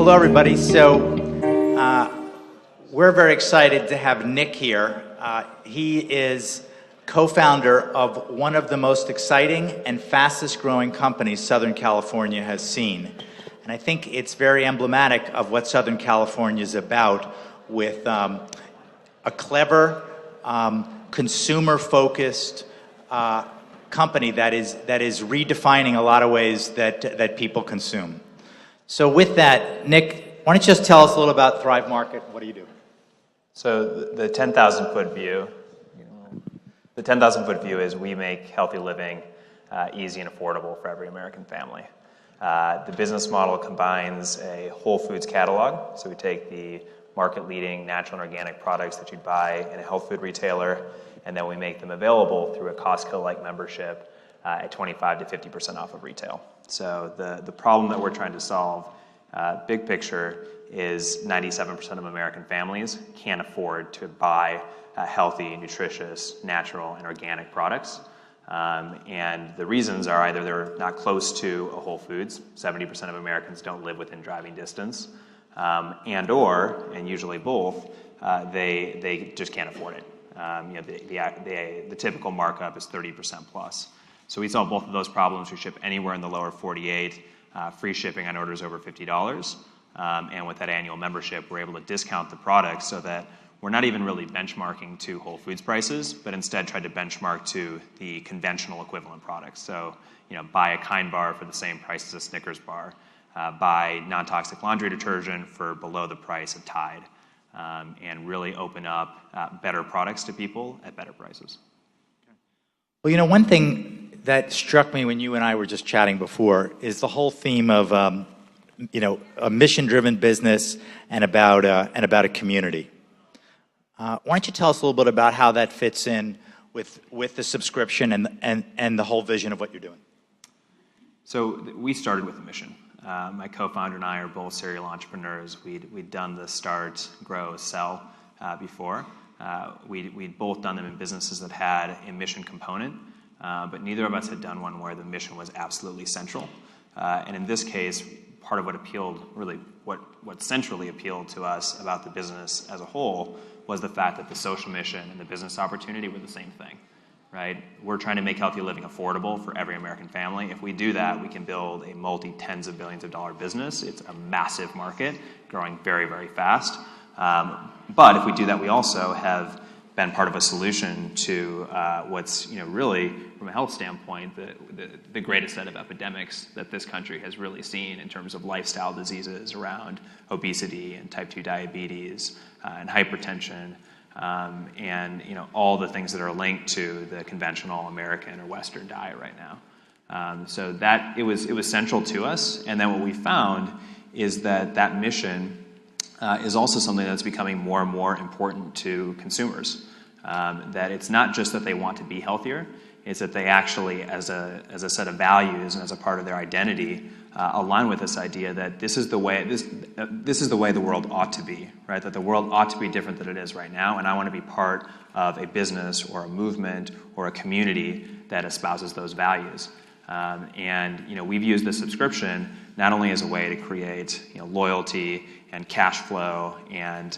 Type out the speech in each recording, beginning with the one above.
hello everybody. We're very excited to have Nick here. He is co-founder of one of the most exciting and fastest growing companies Southern California has seen. And I think it's very emblematic of what Southern California is about, with a clever, consumer-focused company that is redefining a lot of ways that people consume. So with that, Nick, why don't you just tell us a little about Thrive Market? What do you do? So the 10,000-foot view, is we make healthy living easy and affordable for every American family. The business model combines a Whole Foods catalog. So we take the market-leading natural and organic products that you'd buy in a health food retailer, and then we make them available through a Costco-like membership at 25 to 50% off of retail. So the problem that we're trying to solve, big picture, is 97% of American families can't afford to buy healthy, nutritious, natural, and organic products. And the reasons are either they're not close to a Whole Foods, 70% of Americans don't live within driving distance, and usually both, they just can't afford it. The typical markup is 30% plus. So we solve both of those problems. We ship anywhere in the lower 48, free shipping on orders over $50. And with that annual membership, we're able to discount the products so that we're not even really benchmarking to Whole Foods prices, but instead try to benchmark to the conventional equivalent products. So, buy a Kind bar for the same price as a Snickers bar. Buy non-toxic laundry detergent for below the price of Tide. And really open up better products to people at better prices. Well, one thing that struck me when you and I were just chatting before is the whole theme of, a mission-driven business and about a community. Why don't you tell us a little bit about how that fits in with the subscription and the whole vision of what you're doing? So we started with a mission. My co-founder and I are both serial entrepreneurs. We'd done the start, grow, sell before. We'd both done them in businesses that had a mission component, but neither of us had done one where the mission was absolutely central. And in this case, part of what appealed, really what centrally appealed to us about the business as a whole was the fact that the social mission and the business opportunity were the same thing, right? We're trying to make healthy living affordable for every American family. If we do that, we can build a multi-tens of billions of dollar business. It's a massive market, growing very, very fast. But if we do that, we also have been part of a solution to what's really, from a health standpoint, the greatest set of epidemics that this country has really seen in terms of lifestyle diseases around obesity and type 2 diabetes and hypertension and all the things that are linked to the conventional American or Western diet right now. So that it was central to us, and then what we found is that mission is also something that's becoming more and more important to consumers. That it's not just that they want to be healthier, it's that they actually, as a set of values and as a part of their identity, align with this idea that this is the way the world ought to be, right? That the world ought to be different than it is right now, and I want to be part of a business or a movement or a community that espouses those values. And we've used the subscription not only as a way to create loyalty and cash flow and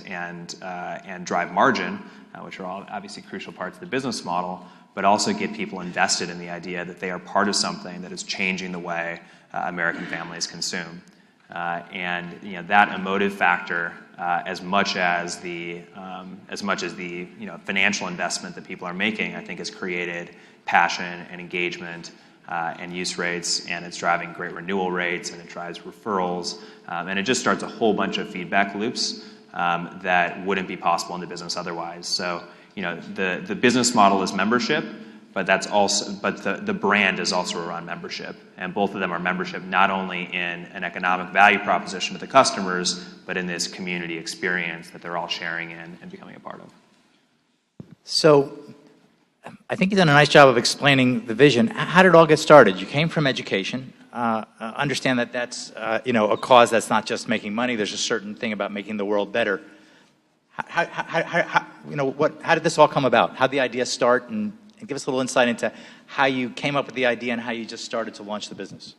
drive margin, which are all obviously crucial parts of the business model, but also get people invested in the idea that they are part of something that is changing the way American families consume. And that emotive factor, as much as the financial investment that people are making, I think has created passion and engagement and use rates, and it's driving great renewal rates, and it drives referrals, and it just starts a whole bunch of feedback loops that wouldn't be possible in the business otherwise. So, the business model is membership, but the brand is also around membership, and both of them are membership not only in an economic value proposition to the customers, but in this community experience that they're all sharing in and becoming a part of. So, I think you've done a nice job of explaining the vision. How did it all get started? You came from education. Understand that that's a cause that's not just making money. There's a certain thing about making the world better. How did this all come about? How did the idea start? And give us a little insight into how you came up with the idea and how you just started to launch the business.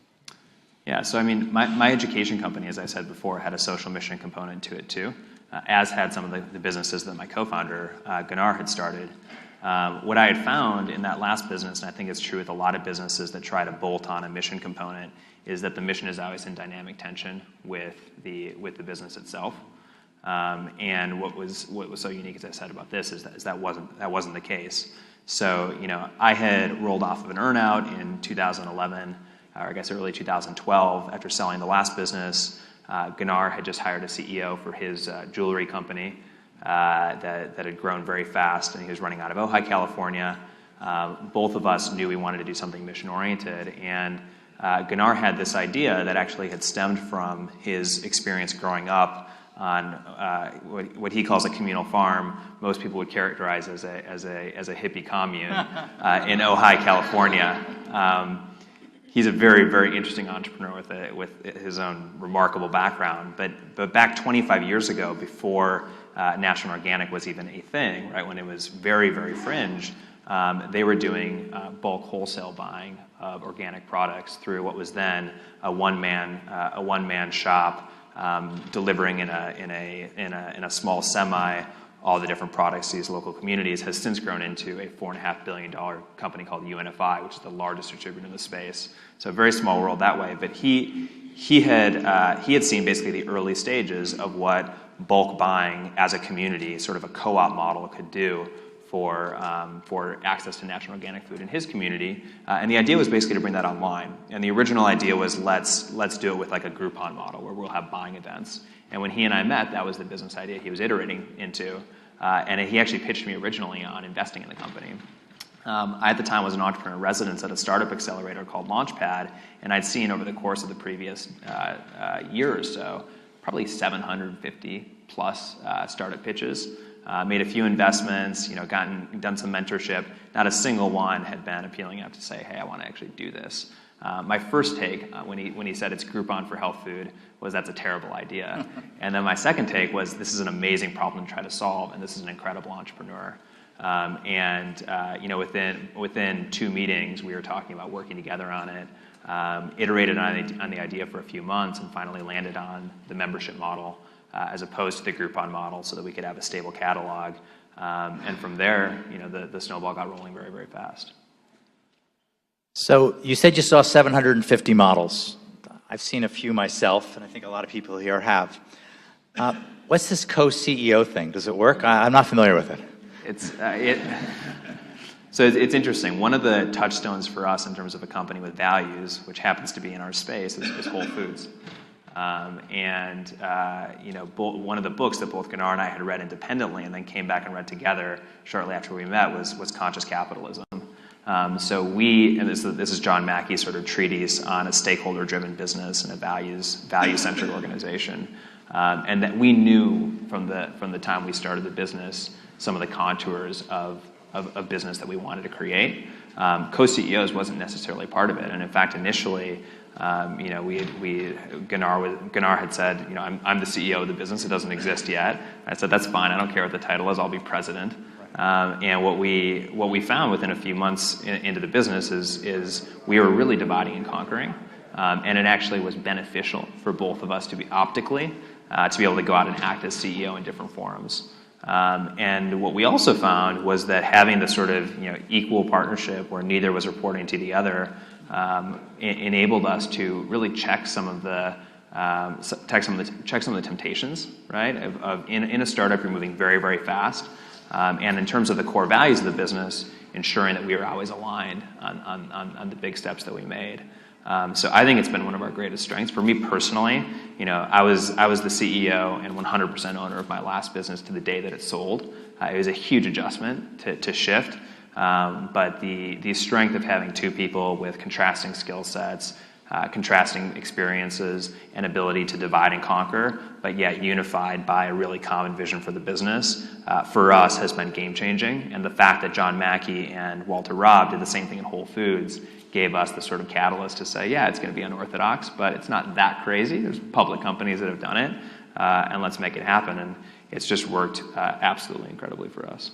Yeah, so I mean, my education company, as I said before, had a social mission component to it too, as had some of the businesses that my co-founder, Gunnar, had started. What I had found in that last business, and I think it's true with a lot of businesses that try to bolt on a mission component, is that the mission is always in dynamic tension with the business itself. And what was so unique, as I said, about this is that wasn't the case. So, you know, I had rolled off of an earnout in 2011, or I guess early 2012, after selling the last business. Gunnar had just hired a CEO for his jewelry company that had grown very fast, and he was running out of Ojai, California. Both of us knew we wanted to do something mission-oriented, and Gunnar had this idea that actually had stemmed from his experience growing up on what he calls a communal farm. Most people would characterize as a hippie commune in Ojai, California. He's a very, very interesting entrepreneur with his own remarkable background. But back 25 years ago, before National Organic was even a thing, right, when it was very, very fringe, they were doing bulk wholesale buying of organic products through what was then a one-man shop, delivering in a small semi all the different products to these local communities. Has since grown into a $4.5 billion company called UNFI, which is the largest distributor in the space. So a very small world that way. But he had seen basically the early stages of what bulk buying as a community, sort of a co-op model, could do for access to natural organic food in his community. And the idea was basically to bring that online. And the original idea was let's do it with like a Groupon model where we'll have buying events. And when he and I met, that was the business idea he was iterating into. And he actually pitched me originally on investing in the company. I, at the time, was an entrepreneur in residence at a startup accelerator called Launchpad, and I'd seen over the course of the previous year or so, probably 750 plus startup pitches. Made a few investments, you know, done some mentorship. Not a single one had been appealing enough to say, hey, I want to actually do this. My first take when he said it's Groupon for health food was that's a terrible idea. And then my second take was this is an amazing problem to try to solve, and this is an incredible entrepreneur. You know, within 2 meetings, we were talking about working together on it. Iterated on the idea for a few months, and finally landed on the membership model as opposed to the Groupon model, so that we could have a stable catalog. And from there, you know, the snowball got rolling very, very fast. So you said you saw 750 models. I've seen a few myself, and I think a lot of people here have. What's this co-CEO thing? Does it work? I'm not familiar with it. So it's interesting. One of the touchstones for us in terms of a company with values, which happens to be in our space, is Whole Foods. You know, one of the books that both Gunnar and I had read independently and then came back and read together shortly after we met was Conscious Capitalism. So this is John Mackey's sort of treatise on a stakeholder-driven business and a value-centered organization. And that we knew from the time we started the business some of the contours of business that we wanted to create. Co-CEOs wasn't necessarily part of it, and in fact, initially, you know, Gunnar had said, you know, I'm the CEO of the business. It doesn't exist yet. I said, that's fine. I don't care what the title is. I'll be president. And what we found within a few months into the business is we were really dividing and conquering, and it actually was beneficial for both of us to be optically to be able to go out and act as CEO in different forums. And what we also found was that having the sort of, you know, equal partnership where neither was reporting to the other enabled us to really check some of the temptations, right? In a startup, you're moving very, very fast. And in terms of the core values of the business, ensuring that we were always aligned on the big steps that we made. So I think it's been one of our greatest strengths. For me personally, you know, I was the CEO and 100% owner of my last business to the day that it sold. It was a huge adjustment to shift. But the strength of having two people with contrasting skill sets, contrasting experiences, and ability to divide and conquer, but yet unified by a really common vision for the business, for us has been game-changing. And the fact that John Mackey and Walter Robb did the same thing in Whole Foods gave us the sort of catalyst to say, yeah, it's going to be unorthodox, but it's not that crazy. There's public companies that have done it, and let's make it happen. And it's just worked absolutely incredibly for us.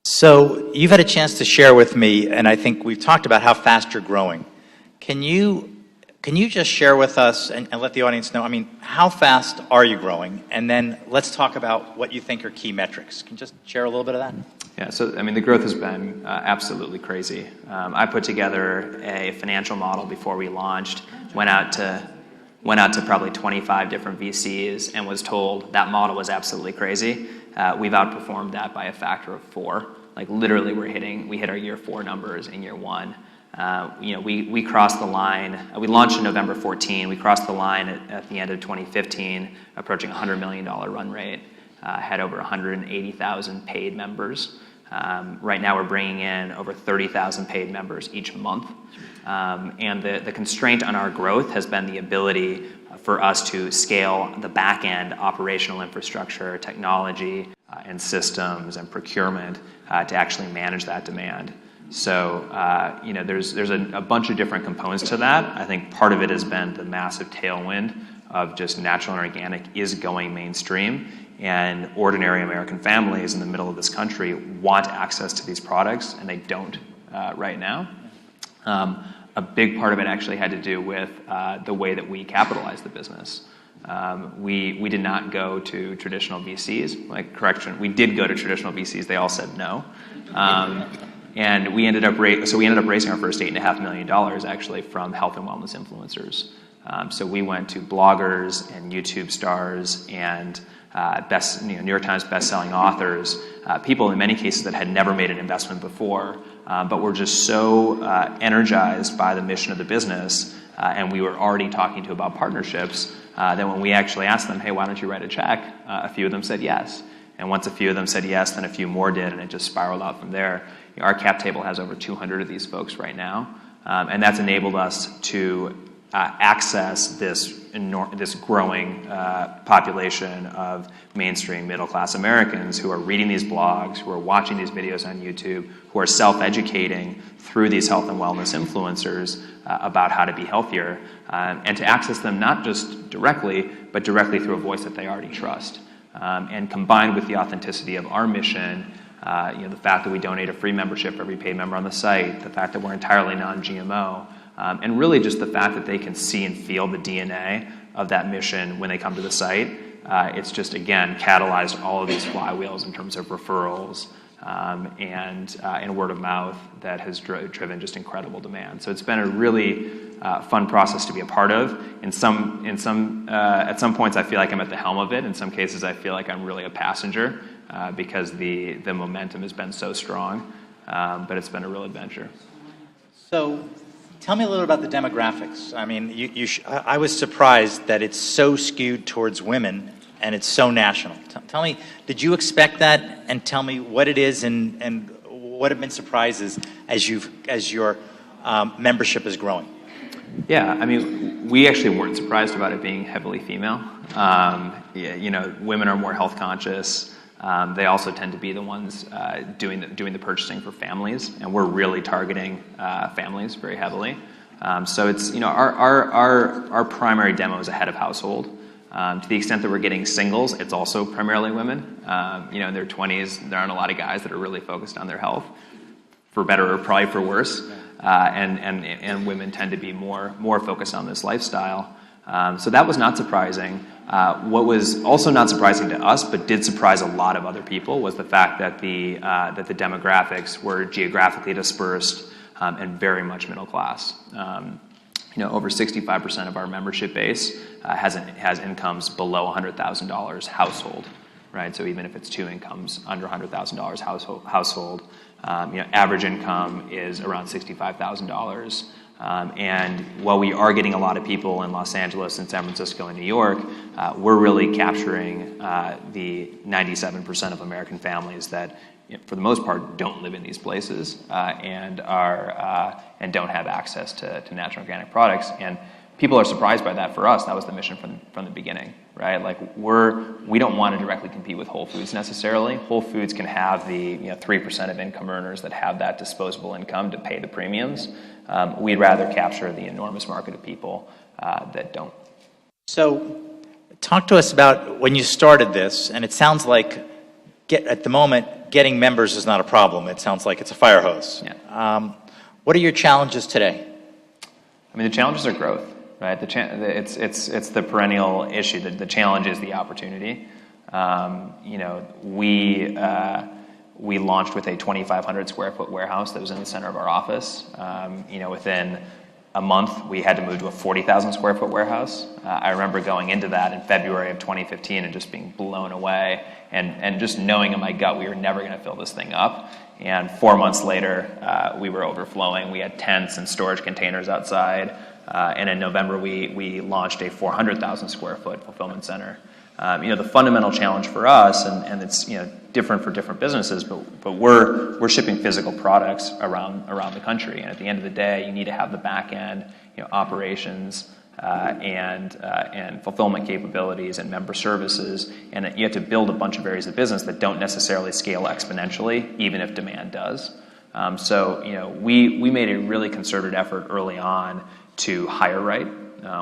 So you've had a chance to share with me, and I think we've talked about how fast you're growing. Can you Can you just share with us and let the audience know, I mean, how fast are you growing? And then let's talk about what you think are key metrics. Can you just share a little bit of that? Yeah, so I mean, the growth has been absolutely crazy. I put together a financial model before we launched, went out to probably 25 different VCs and was told that model was absolutely crazy. We've outperformed that by a factor of 4. Like literally we hit our year 4 numbers in year 1. We crossed the line. We launched in November 14. We crossed the line at the end of 2015, approaching $100 million run rate. Had over 180,000 paid members. Right now we're bringing in over 30,000 paid members each month. And the constraint on our growth has been the ability for us to scale the back end operational infrastructure, technology, and systems and procurement to actually manage that demand. So, there's a bunch of different components to that. I think part of it has been the massive tailwind of just natural and organic is going mainstream, and ordinary American families in the middle of this country want access to these products, and they don't right now. A big part of it actually had to do with the way that we capitalize the business. We did not go to traditional VCs. We did go to traditional VCs. They all said no. And we ended up raising our first $8.5 million actually from health and wellness influencers. So we went to bloggers and YouTube stars and New York Times best-selling authors, people in many cases that had never made an investment before, but were just so energized by the mission of the business, and we were already talking to about partnerships, that when we actually asked them, hey, why don't you write a check, a few of them said yes. And once a few of them said yes, then a few more did, and it just spiraled out from there. Our cap table has over 200 of these folks right now, and that's enabled us to access this growing population of mainstream middle-class Americans who are reading these blogs, who are watching these videos on YouTube, who are self-educating through these health and wellness influencers about how to be healthier, and to access them not just directly, but directly through a voice that they already trust. And combined with the authenticity of our mission, the fact that we donate a free membership for every paid member on the site, the fact that we're entirely non-GMO, and really just the fact that they can see and feel the DNA of that mission when they come to the site. It's just, again, catalyzed all of these flywheels in terms of referrals and word of mouth that has driven just incredible demand. So it's been a really fun process to be a part of. At some points I feel like I'm at the helm of it. In some cases I feel like I'm really a passenger because the momentum has been so strong. But it's been a real adventure. So tell me a little about the demographics. I mean, I was surprised that it's so skewed towards women and it's so national. Tell me, did you expect that? And tell me what it is and what have been surprises as your membership is growing. Yeah, I mean, we actually weren't surprised about it being heavily female. Women are more health conscious. They also tend to be the ones doing the purchasing for families, and we're really targeting families very heavily. So it's our primary demo is a head of household. To the extent that we're getting singles, it's also primarily women. In their 20s, there aren't a lot of guys that are really focused on their health, for better or probably for worse. And women tend to be more focused on this lifestyle. So that was not surprising. What was also not surprising to us, but did surprise a lot of other people, was the fact that the demographics were geographically dispersed and very much middle class. Over 65% of our membership base has incomes below $100,000 household, right? So even if it's 2 incomes under $100,000 household, average income is around $65,000. And while we are getting a lot of people in Los Angeles and San Francisco and New York, we're really capturing the 97% of American families that, for the most part, don't live in these places and don't have access to natural organic products. And people are surprised by that. For us, that was the mission from the beginning, right? Like we don't want to directly compete with Whole Foods necessarily. Whole Foods can have the 3% of income earners that have that disposable income to pay the premiums. We'd rather capture the enormous market of people that don't. So talk to us about when you started this, and it sounds like at the moment, getting members is not a problem. It sounds like it's a fire hose. Yeah. What are your challenges today? I mean, the challenges are growth, right? It's the perennial issue. The challenge is the opportunity. You know, we launched with a 2,500 square foot warehouse that was in the center of our office. You know, within a month, we had to move to a 40,000 square foot warehouse. I remember going into that in February of 2015 and just being blown away and just knowing in my gut we were never going to fill this thing up. And 4 months later, we were overflowing. We had tents and storage containers outside. And in November, we launched a 400,000 square foot fulfillment center. You know, the fundamental challenge for us, and it's, you know, different for different businesses, but we're shipping physical products around the country, and at the end of the day, you need to have the back end, you know, operations and fulfillment capabilities and member services, and you have to build a bunch of areas of business that don't necessarily scale exponentially, even if demand does. So, you know, we made a really concerted effort early on to hire right,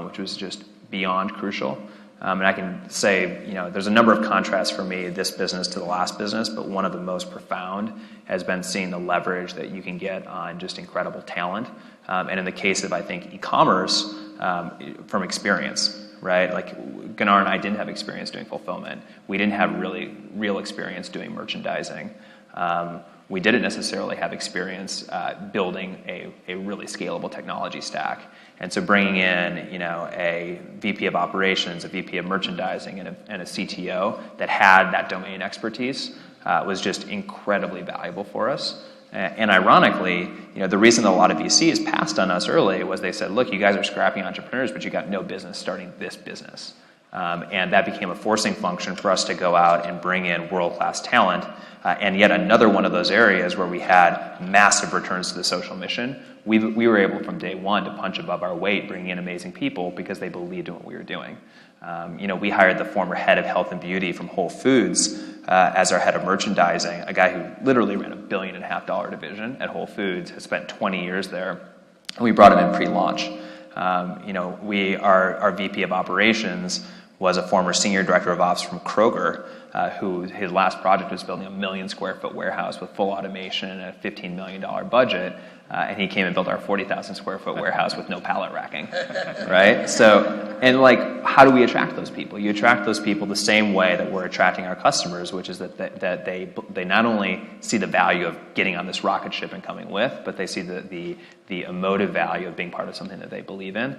which was just beyond crucial. And I can say, you know, there's a number of contrasts for me, this business to the last business, but one of the most profound has been seeing the leverage that you can get on just incredible talent. And in the case of, I think, e-commerce, from experience, right? Like Gunnar and I didn't have experience doing fulfillment. We didn't have real experience doing merchandising. We didn't necessarily have experience building a really scalable technology stack. And so bringing in, you know, a VP of operations, a VP of merchandising, and a CTO that had that domain expertise was just incredibly valuable for us. And ironically, you know, the reason that a lot of VCs passed on us early was they said, look, you guys are scrappy entrepreneurs, but you got no business starting this business. And that became a forcing function for us to go out and bring in world-class talent. And yet another one of those areas where we had massive returns to the social mission, we were able from day one to punch above our weight, bringing in amazing people because they believed in what we were doing. You know, we hired the former head of health and beauty from Whole Foods as our head of merchandising, a guy who literally ran $1.5 billion division at Whole Foods, has spent 20 years there, and we brought him in pre-launch. You know, our VP of operations was a former senior director of ops from Kroger, who his last project was building a 1 million square foot warehouse with full automation and a $15 million budget. And he came and built our 40,000 square foot warehouse with no pallet racking, right? So, and like, how do we attract those people? You attract those people the same way that we're attracting our customers, which is that they not only see the value of getting on this rocket ship and coming with, but they see the emotive value of being part of something that they believe in.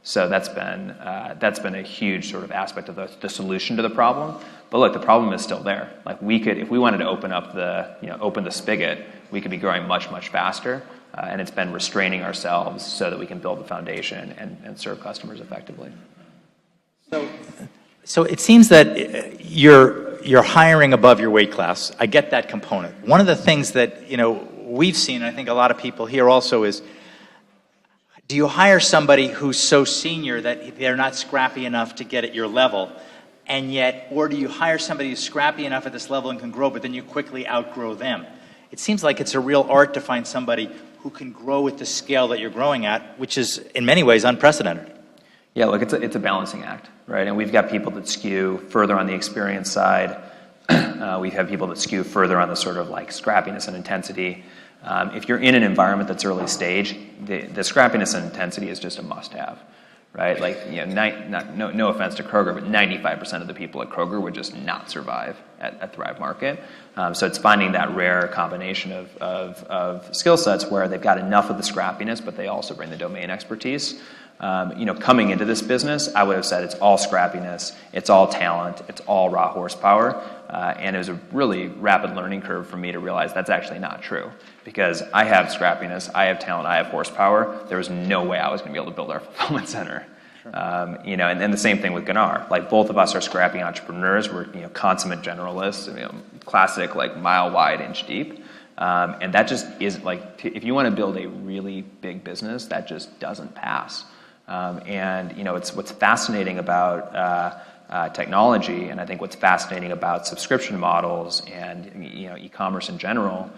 So that's been a huge sort of aspect of the solution to the problem. But look, the problem is still there. Like if we wanted to open the spigot, we could be growing much, much faster. And it's been restraining ourselves so that we can build the foundation and serve customers effectively. So it seems that you're hiring above your weight class. I get that component. One of the things that, you know, we've seen, and I think a lot of people here also, is do you hire somebody who's so senior that they're not scrappy enough to get at your level, and yet, or do you hire somebody who's scrappy enough at this level and can grow, but then you quickly outgrow them? It seems like it's a real art to find somebody who can grow at the scale that you're growing at, which is in many ways unprecedented. Yeah, look, it's a balancing act, right? And we've got people that skew further on the experience side. We have people that skew further on the sort of like scrappiness and intensity. If you're in an environment that's early stage, the scrappiness and intensity is just a must-have, right? Like, you know, no offense to Kroger, but 95% of the people at Kroger would just not survive at Thrive Market. So it's finding that rare combination of skill sets where they've got enough of the scrappiness, but they also bring the domain expertise. You know, coming into this business, I would have said it's all scrappiness, it's all talent, it's all raw horsepower. And it was a really rapid learning curve for me to realize that's actually not true. Because I have scrappiness, I have talent, I have horsepower. There was no way I was going to be able to build our fulfillment center. Sure. You know, and then the same thing with Gunnar. Like, both of us are scrappy entrepreneurs. We're, you know, consummate generalists. You know, classic, like, mile wide, inch deep. And that just isn't, like, if you want to build a really big business, that just doesn't pass. And, you know, it's what's fascinating about technology, and I think what's fascinating about subscription models and, you know, e-commerce in general,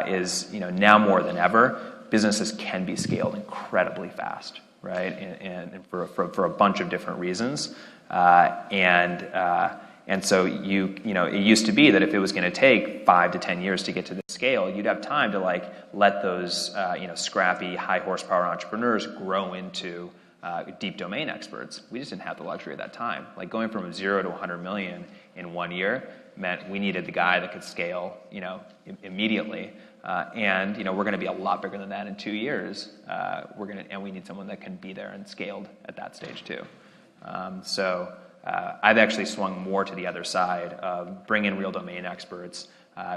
is, you know, now more than ever, businesses can be scaled incredibly fast, right? And for a bunch of different reasons. And so you know, it used to be that if it was going to take 5 to 10 years to get to the scale, you'd have time to like let those you know, scrappy, high horsepower entrepreneurs grow into deep domain experts. We just didn't have the luxury at that time. Like going from 0 to 100 million in 1 year meant we needed the guy that could scale, immediately. And we're going to be a lot bigger than that in 2 years. And we need someone that can be there and scaled at that stage too. I've actually swung more to the other side of bring in real domain experts,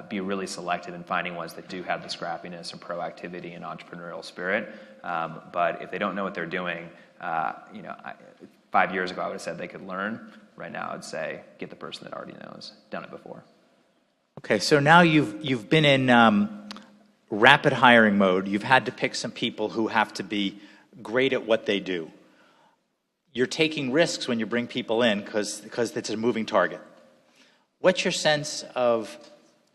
be really selective in finding ones that do have the scrappiness and proactivity and entrepreneurial spirit. But if they don't know what they're doing, 5 years ago I would have said they could learn. Right now I'd say get the person that already knows, done it before. Okay, so now you've been in rapid hiring mode. You've had to pick some people who have to be great at what they do. You're taking risks when you bring people in because it's a moving target. What's your sense of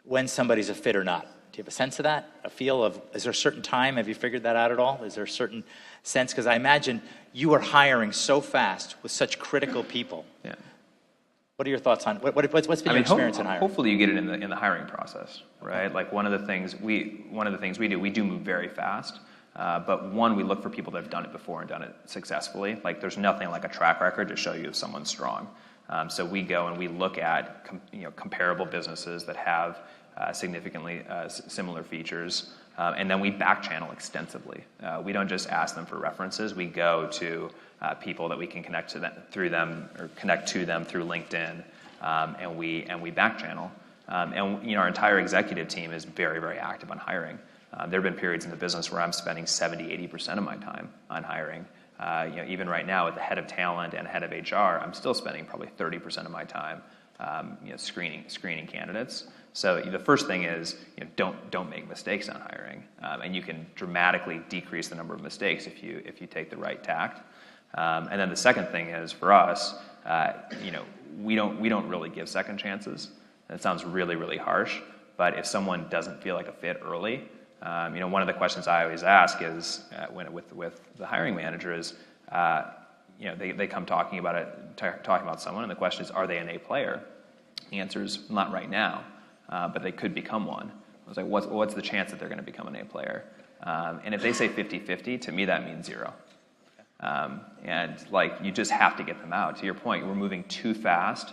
when somebody's a fit or not? Do you have a sense of that? A feel of, is there a certain time? Have you figured that out at all? Is there a certain sense? Because I imagine you are hiring so fast with such critical people. Yeah. What are your thoughts on, what's been your experience in hiring? Hopefully you get it in the hiring process, right? Like one of the things we do move very fast. But one, we look for people that have done it before and done it successfully. Like there's nothing like a track record to show you if someone's strong. So we go and we look at comparable businesses that have significantly similar features, and then we back channel extensively. We don't just ask them for references. We go to people that we can connect to them through LinkedIn, and we back channel. And our entire executive team is very, very active on hiring. There have been periods in the business where I'm spending 70-80% of my time on hiring. Even right now, with the head of talent and head of HR, I'm still spending probably 30% of my time, screening candidates. So the first thing is, don't make mistakes on hiring, and you can dramatically decrease the number of mistakes if you take the right tact. And then the second thing is for us, we don't really give second chances. That sounds really, really harsh, but if someone doesn't feel like a fit early. One of the questions I always ask is with the hiring manager is, they come talking about someone, and the question is, are they an A player? The answer is not right now, but they could become one. I was like, what's the chance that they're going to become an A player? And if they say 50-50, to me that means 0. And you just have to get them out. To your point, we're moving too fast,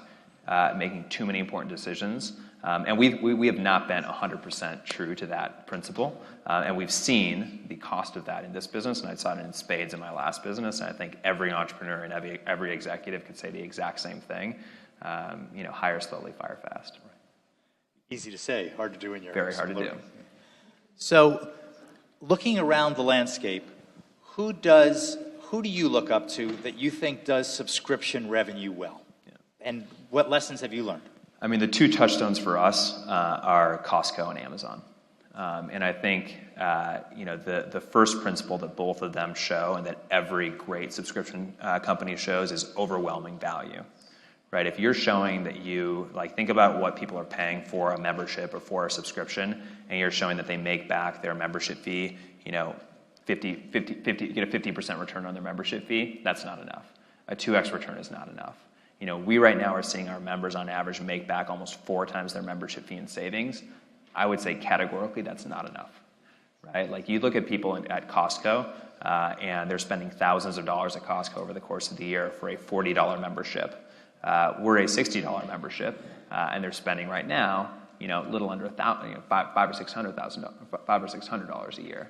making too many important decisions. And we have not been 100% true to that principle. And we've seen the cost of that in this business, and I saw it in spades in my last business. And I think every entrepreneur and every executive could say the exact same thing. Hire slowly, fire fast. Right. Easy to say, hard to do in your Very hard to do. So, looking around the landscape, who do you look up to that you think does subscription revenue well? Yeah. And what lessons have you learned? I mean, the two touchstones for us are Costco and Amazon. And I think, the first principle that both of them show and that every great subscription company shows is overwhelming value, right? If you're showing that think about what people are paying for a membership or for a subscription, and you're showing that they make back their membership fee, 50, get a 50% return on their membership fee, that's not enough. A 2x return is not enough. We right now are seeing our members on average make back almost 4 times their membership fee in savings. I would say categorically that's not enough, right? Like you look at people at Costco, and they're spending thousands of dollars at Costco over the course of the year for a $40 membership. We're a $60 membership, and they're spending right now, a little under $500 or $600 a year.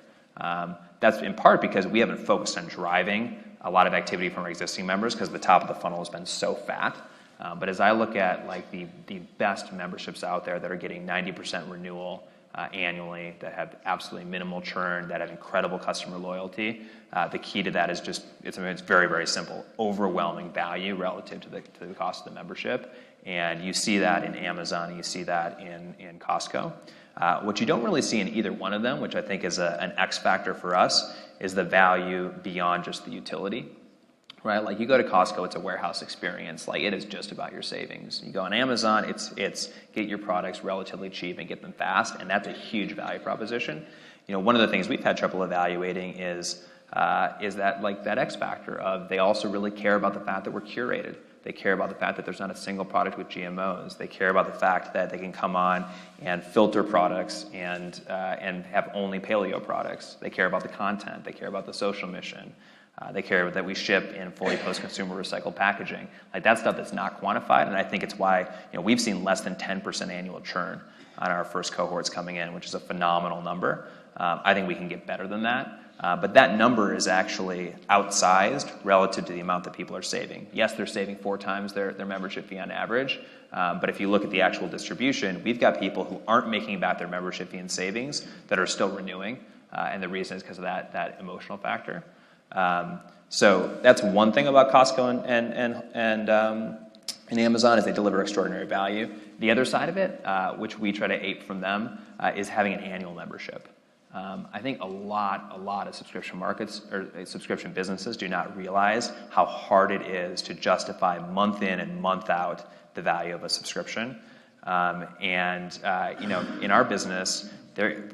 That's in part because we haven't focused on driving a lot of activity from our existing members because the top of the funnel has been so fat. But as I look at the best memberships out there that are getting 90% renewal annually, that have absolutely minimal churn, that have incredible customer loyalty, the key to that is it's very, very simple. Overwhelming value relative to the cost of the membership. And you see that in Amazon, and you see that in Costco. What you don't really see in either one of them, which I think is an X factor for us, is the value beyond just the utility, right? Like you go to Costco, it's a warehouse experience. Like it is just about your savings. You go on Amazon, it's get your products relatively cheap and get them fast, and that's a huge value proposition. One of the things we've had trouble evaluating is that X factor of they also really care about the fact that we're curated. They care about the fact that there's not a single product with GMOs. They care about the fact that they can come on and filter products and have only paleo products. They care about the content. They care about the social mission. They care that we ship in fully post-consumer recycled packaging. Like that stuff that's not quantified, and I think it's why we've seen less than 10% annual churn on our first cohorts coming in, which is a phenomenal number. I think we can get better than that. But that number is actually outsized relative to the amount that people are saving. Yes, they're saving 4 times their membership fee on average, but if you look at the actual distribution, we've got people who aren't making back their membership fee in savings that are still renewing, and the reason is because of that emotional factor. So that's one thing about Costco and Amazon is they deliver extraordinary value. The other side of it, which we try to ape from them, is having an annual membership. I think a lot of subscription markets or subscription businesses do not realize how hard it is to justify month in and month out the value of a subscription. In our business,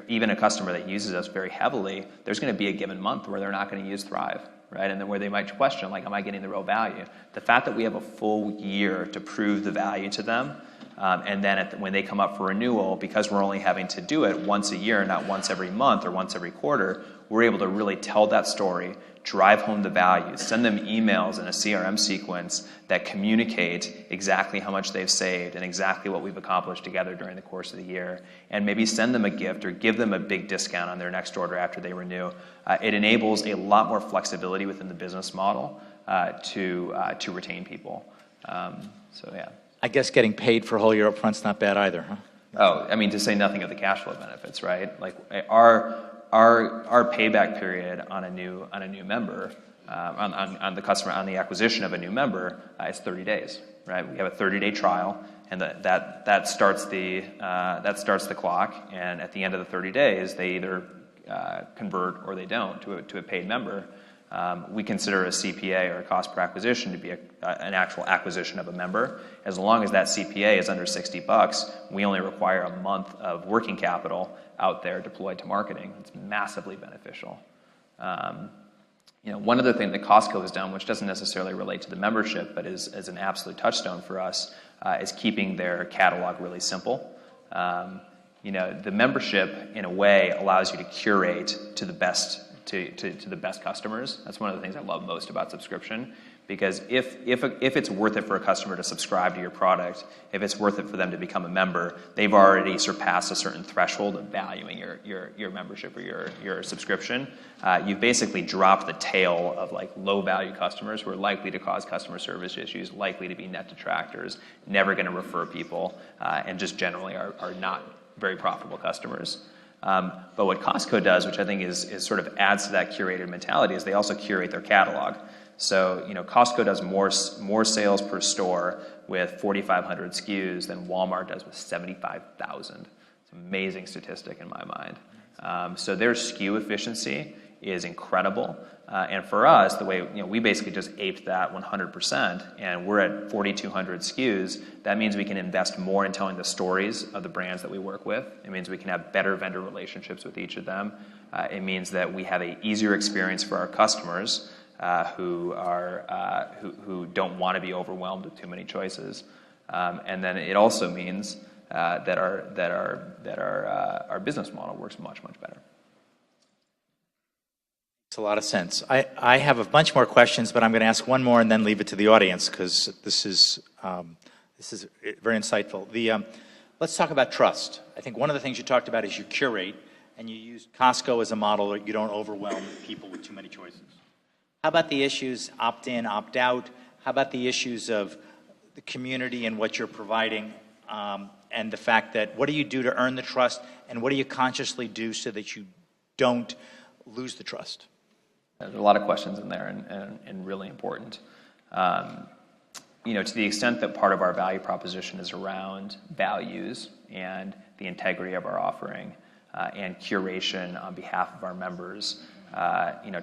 even a customer that uses us very heavily, there's going to be a given month where they're not going to use Thrive, right? And then where they might question, like, am I getting the real value? The fact that we have a full year to prove the value to them, and then when they come up for renewal, because we're only having to do it once a year, not once every month or once every quarter, we're able to really tell that story, drive home the value, send them emails in a CRM sequence that communicate exactly how much they've saved and exactly what we've accomplished together during the course of the year, and maybe send them a gift or give them a big discount on their next order after they renew. It enables a lot more flexibility within the business model to retain people. Yeah. I guess getting paid for a whole year up front's not bad either, huh? Oh, I mean, to say nothing of the cash flow benefits, right? Like our payback period on a new member, on the customer, on the acquisition of a new member, is 30 days, right? We have a 30-day trial, and that starts the clock. And at the end of the 30 days, they either convert or they don't to a paid member. We consider a CPA or a cost per acquisition to be an actual acquisition of a member. As long as that CPA is under $60, we only require a month of working capital out there deployed to marketing. It's massively beneficial. One other thing that Costco has done, which doesn't necessarily relate to the membership, but is an absolute touchstone for us, is keeping their catalog really simple. The membership, in a way, allows you to curate to the best to the best customers. That's one of the things I love most about subscription, because if it's worth it for a customer to subscribe to your product, if it's worth it for them to become a member, they've already surpassed a certain threshold of valuing your membership or your subscription. You've basically dropped the tail of like low value customers who are likely to cause customer service issues, likely to be net detractors, never going to refer people, and just generally are not very profitable customers. But what Costco does, which I think is sort of adds to that curated mentality, is they also curate their catalog. So, Costco does more sales per store with 4,500 SKUs than Walmart does with 75,000. It's an amazing statistic in my mind. So their SKU efficiency is incredible. And for us, the way, we basically just aped that 100%, and we're at 4,200 SKUs. That means we can invest more in telling the stories of the brands that we work with. It means we can have better vendor relationships with each of them. It means that we have an easier experience for our customers who don't want to be overwhelmed with too many choices. And then it also means that our business model works much, much better. Makes a lot of sense. I have a bunch more questions, but I'm going to ask one more and then leave it to the audience because this is very insightful. Let's talk about trust. I think one of the things you talked about is you curate, and you use Costco as a model that you don't overwhelm people with too many choices. How about the issues opt-in, opt-out? How about the issues of the community and what you're providing, and the fact that what do you do to earn the trust, and what do you consciously do so that you don't lose the trust? There's a lot of questions in there and really important. To the extent that part of our value proposition is around values and the integrity of our offering and curation on behalf of our members,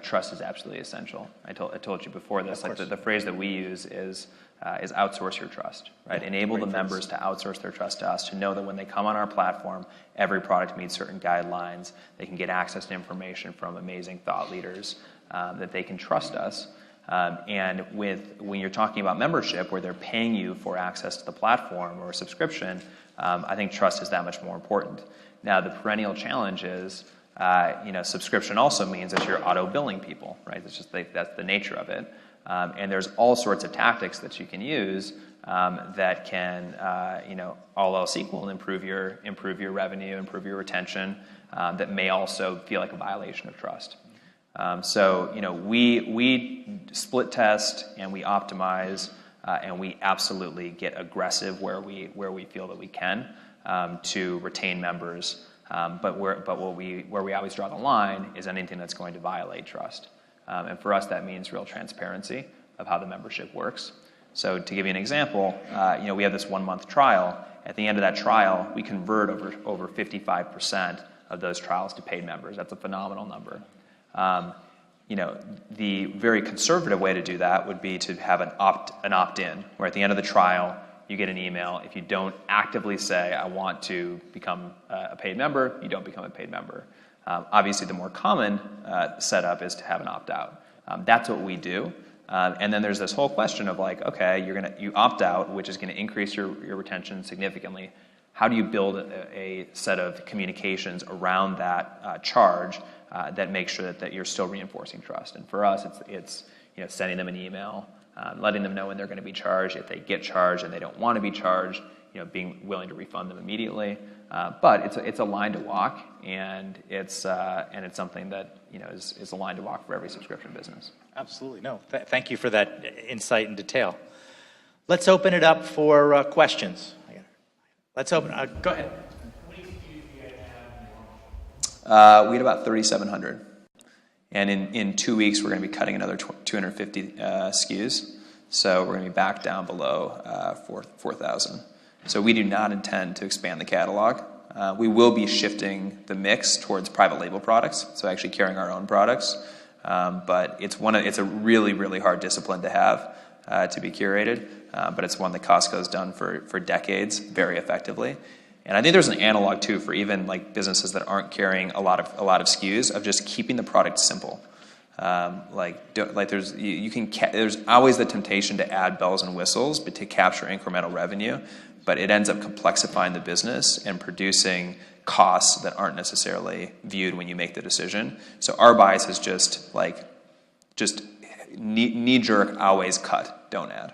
trust is absolutely essential. I told you before this, like the phrase that we use is outsource your trust, right? Yeah, enable the members to outsource their trust to us, to know that when they come on our platform, every product meets certain guidelines. They can get access to information from amazing thought leaders, that they can trust us. And when you're talking about membership, where they're paying you for access to the platform or a subscription, I think trust is that much more important. Now, the perennial challenge is Subscription also means that you're auto-billing people, right? That's the nature of it. And there's all sorts of tactics that you can use that can, all else equal, improve your revenue, improve your retention, that may also feel like a violation of trust. We split test and we optimize, and we absolutely get aggressive where we feel that we can to retain members. But where we always draw the line is anything that's going to violate trust. And for us, that means real transparency of how the membership works. So to give you an example, we have this 1-month trial. At the end of that trial, we convert over 55% of those trials to paid members. That's a phenomenal number. The very conservative way to do that would be to have an opt-in, where at the end of the trial, you get an email. If you don't actively say, I want to become a paid member, you don't become a paid member. Obviously, the more common setup is to have an opt-out. That's what we do. And then there's this whole question of like, okay, you opt out, which is going to increase your retention significantly. How do you build a set of communications around that charge that makes sure that you're still reinforcing trust? And for us, it's sending them an email, letting them know when they're going to be charged. If they get charged and they don't want to be charged, being willing to refund them immediately. But it's a line to walk, and it's something that is a line to walk for every subscription business. Absolutely. No, thank you for that insight and detail. Let's open it up for questions. Let's open. Go ahead. We had about 3,700. And in 2 weeks, we're going to be cutting another 250 SKUs. So we're going to be back down below 4,000. So we do not intend to expand the catalog. We will be shifting the mix towards private label products, so actually carrying our own products. But it's a really, really hard discipline to have to be curated. But it's one that Costco's done for decades very effectively. And I think there's an analog too for even like businesses that aren't carrying a lot of SKUs of just keeping the product simple. There's always the temptation to add bells and whistles, but to capture incremental revenue, but it ends up complexifying the business and producing costs that aren't necessarily viewed when you make the decision. So our bias is just knee-jerk, always cut, don't add.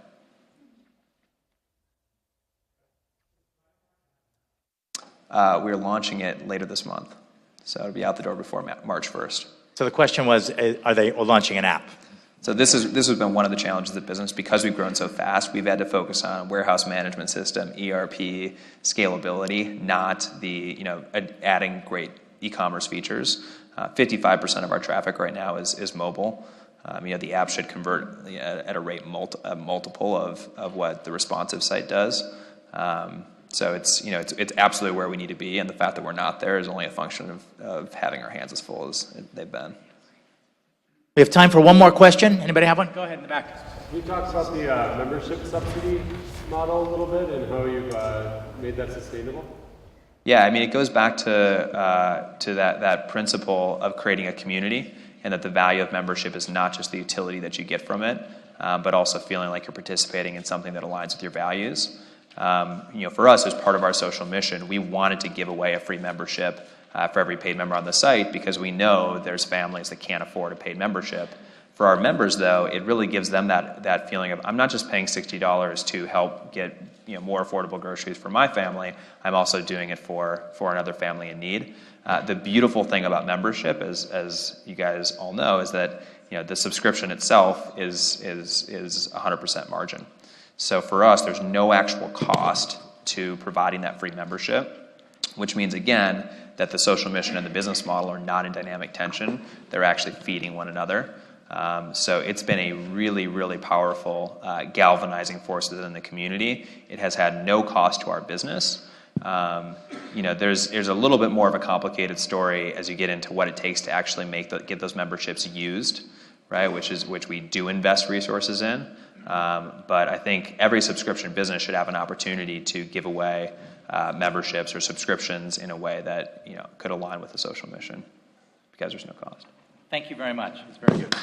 We're launching it later this month. So it'll be out the door before March 1st. So the question was, are they launching an app? So this has been one of the challenges of the business. Because we've grown so fast, we've had to focus on warehouse management system, ERP, scalability, not adding great e-commerce features. 55% of our traffic right now is mobile. The app should convert at a rate multiple of what the responsive site does. So it's absolutely where we need to be, and the fact that we're not there is only a function of having our hands as full as they've been. We have time for one more question. Anybody have one? Go ahead in the back. Can you talk about the membership subsidy model a little bit and how you've made that sustainable? Yeah, it goes back to that principle of creating a community, and that the value of membership is not just the utility that you get from it, but also feeling like you're participating in something that aligns with your values. For us, as part of our social mission, we wanted to give away a free membership for every paid member on the site, because we know there's families that can't afford a paid membership. For our members, though, it really gives them that feeling of, I'm not just paying $60 to help get more affordable groceries for my family, I'm also doing it for another family in need. The beautiful thing about membership, as you guys all know, is that the subscription itself is 100% margin. So for us, there's no actual cost to providing that free membership, which means, again, that the social mission and the business model are not in dynamic tension. They're actually feeding one another. So it's been a really, really powerful galvanizing force within the community. It has had no cost to our business. There's a little bit more of a complicated story as you get into what it takes to actually get those memberships used, right? Which we do invest resources in. But I think every subscription business should have an opportunity to give away memberships or subscriptions in a way that could align with the social mission, because there's no cost. Thank you very much. It's very good.